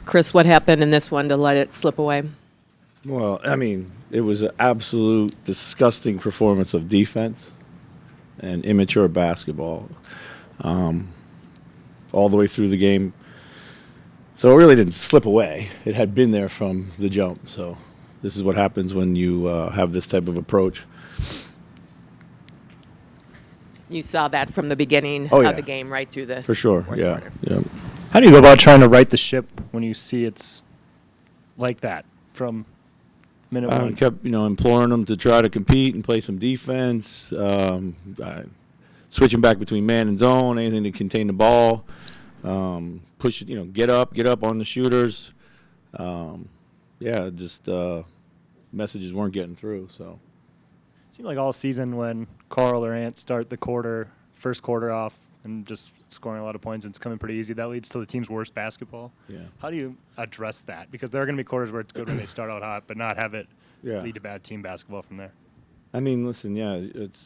Chris, what happened in this one to let it slip away? Well, I mean, it was an absolute disgusting performance of defense and immature basketball all the way through the game. So it really didn't slip away. It had been there from the jump. So this is what happens when you have this type of approach. You saw that from the beginning Oh, yeah. of the game right through the For sure, fourth yeah. quarter. Yeah. How do you go about trying to right the ship when you see it's like that from minute I one? kept, imploring them to try to compete and play some defense, switching back between man and zone, anything to contain the ball, push it, get up on the shooters. Just messages weren't getting through. So It seemed like all season when Carl or Ant start the first quarter off and just scoring a lot of points, and it's coming pretty easy. That leads to the team's worst basketball. Yeah. How do you address that? Because there are going to be quarters where it's good when they start out hot, but not have it lead to bad team basketball from there. I mean, listen,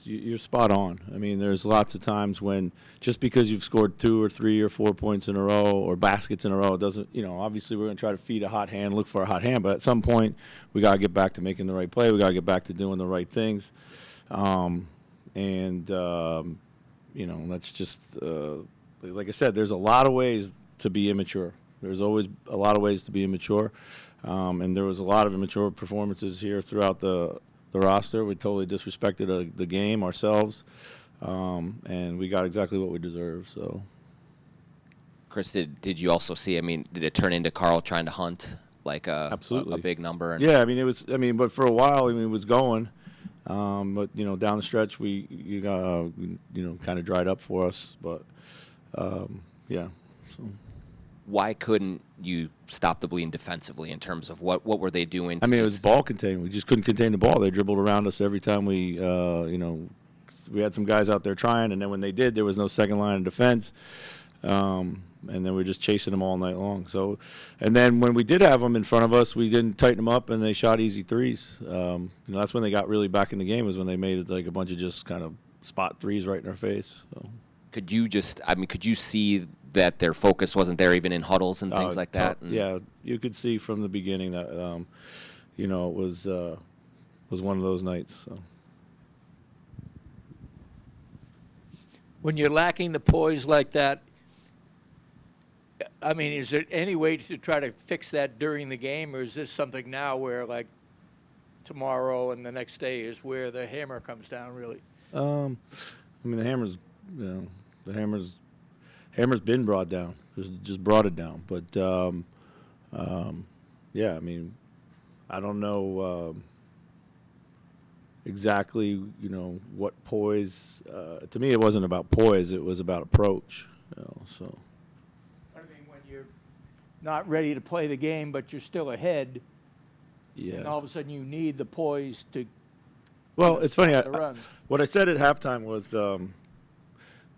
you're spot on. I mean, there's lots of times when just because you've scored 2 or 3 or 4 points in a row or baskets in a row, it doesn't, obviously we're going to try to feed a hot hand, look for a hot hand, but at some point we got to get back to making the right play. We got to get back to doing the right things. That's just, like I said, there's a lot of ways to be immature. There's always a lot of ways to be immature. And there was a lot of immature performances here throughout the roster. We totally disrespected the game ourselves, and we got exactly what we deserved. So, Chris, did you also see? I mean, did it turn into Carl trying to hunt like a big number? Yeah, I mean, but for a while, it was going, but down the stretch, you kind of dried up for us. But yeah. So. Why couldn't you stop the bleeding defensively in terms of what were they doing? I mean, it was ball containment. We just couldn't contain the ball. They dribbled around us every time we had some guys out there trying, and then when they did, there was no second line of defense, and then we were just chasing them all night long. So, and then when we did have them in front of us, we didn't tighten them up, and they shot easy threes. That's when they got really back in the game, was when they made like a bunch of just kind of spot threes right in our face. So. Could you see that their focus wasn't there even in huddles and things like that? Yeah, you could see from the beginning that, it was one of those nights. So. When you're lacking the poise like that, I mean, is there any way to try to fix that during the game, or is this something now where, like, tomorrow and the next day is where the hammer comes down, really? The hammer's been brought down. Just brought it down. But I don't know exactly, what poise. To me, it wasn't about poise. It was about approach. So. I mean, when you're not ready to play the game, but you're still ahead, and all of a sudden you need the poise to. Well, it's funny. Run. What I said at halftime was,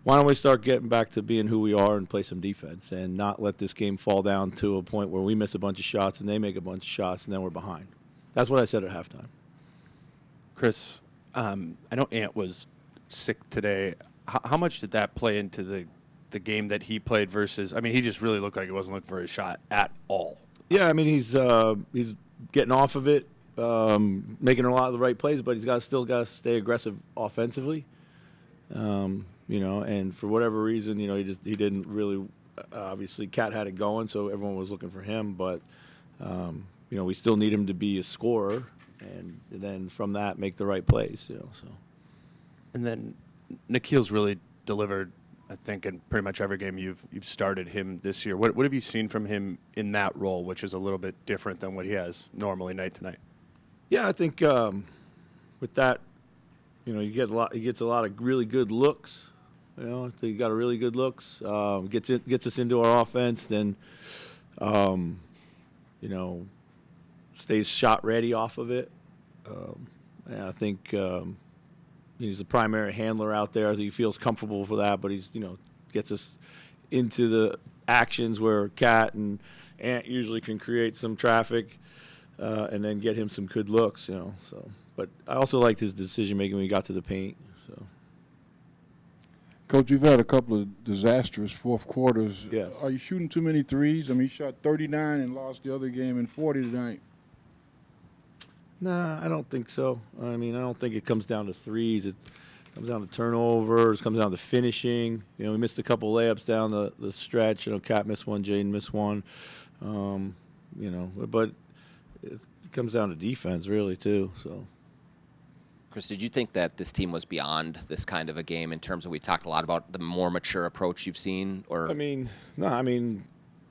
why don't we start getting back to being who we are and play some defense and not let this game fall down to a point where we miss a bunch of shots and they make a bunch of shots and then we're behind. That's what I said at halftime. Chris, I know Ant was sick today. How much did that play into the game that he played versus? I mean, he just really looked like he wasn't looking for his shot at all. Yeah, I mean, he's getting off of it, making a lot of the right plays, but he's still got to stay aggressive offensively. And for whatever reason, he didn't really. Obviously, Cat had it going, so everyone was looking for him. But we still need him to be a scorer, and then from that, make the right plays. So. And then Nikhil's really delivered, I think, in pretty much every game you've started him this year. What have you seen from him in that role, which is a little bit different than what he has normally night to night? Yeah, I think with that, he gets a lot of really good looks. I think he got a really good looks. Gets us into our offense, then stays shot ready off of it. And I think he's the primary handler out there. I think he feels comfortable for that, but he's gets us into the actions where Cat and Ant usually can create some traffic, and then get him some good looks. So, but I also liked his decision making when he got to the paint. So. Coach, you've had a couple of disastrous fourth quarters. Yes. Are you shooting too many threes? I mean, you shot 39 and lost the other game in 40 tonight. Nah, I don't think so. I mean, I don't think it comes down to threes. It comes down to turnovers. It comes down to finishing. You know, we missed a couple layups down the stretch. You know, Cat missed one, Jaden missed one. You know, but it comes down to defense, really, too. So. Chris, did you think that this team was beyond this kind of a game in terms of, we talked a lot about the more mature approach you've seen? Or I mean,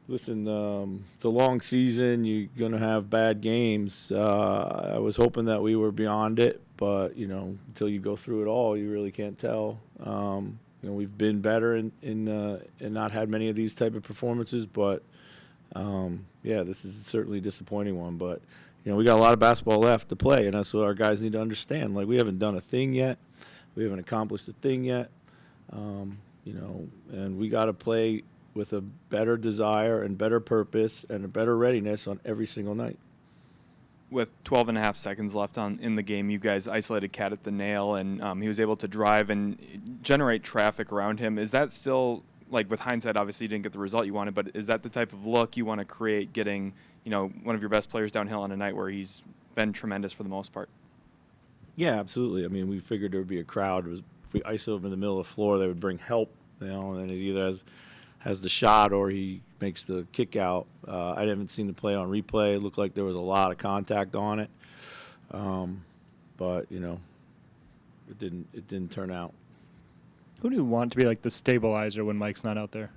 listen, it's a long season. You're going to have bad games. I was hoping that we were beyond it, but, you know, until you go through it all, you really can't tell. You know, we've been better and not had many of these type of performances, but, yeah, this is certainly a disappointing one. But, you know, we got a lot of basketball left to play, and that's what our guys need to understand. Like, we haven't done a thing yet. We haven't accomplished a thing yet. You know, and we got to play with a better desire and better purpose and a better readiness on every single night. With 12 and a half seconds left in the game, you guys isolated Cat at the nail, and he was able to drive and generate traffic around him. Is that still, like, with hindsight, obviously you didn't get the result you wanted, but is that the type of look you want to create, getting, you know, one of your best players downhill on a night where he's been tremendous for the most part? Yeah, absolutely. I mean, we figured there would be a crowd. If we ISO him in the middle of the floor, they would bring help, you know, and he either has the shot or he makes the kick out. I haven't seen the play on replay. It looked like there was a lot of contact on it. But, you know, it didn't turn out. Who do you want to be like the stabilizer when Mike's not out there?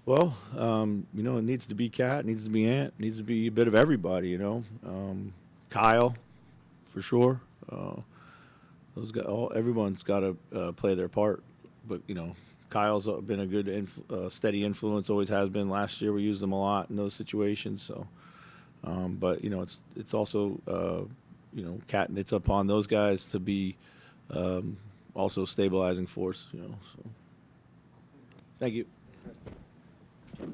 Well, you know, it needs to be Cat, it needs to be Ant, it needs to be a bit of everybody, you know. Kyle, for sure. Everyone's got to play their part. But, you know, Kyle's been a good, steady influence, always has been. Last year we used him a lot in those situations. So, but, you know, it's also, you know, Cat, and it's upon those guys to be also stabilizing force, you know. So, thank you.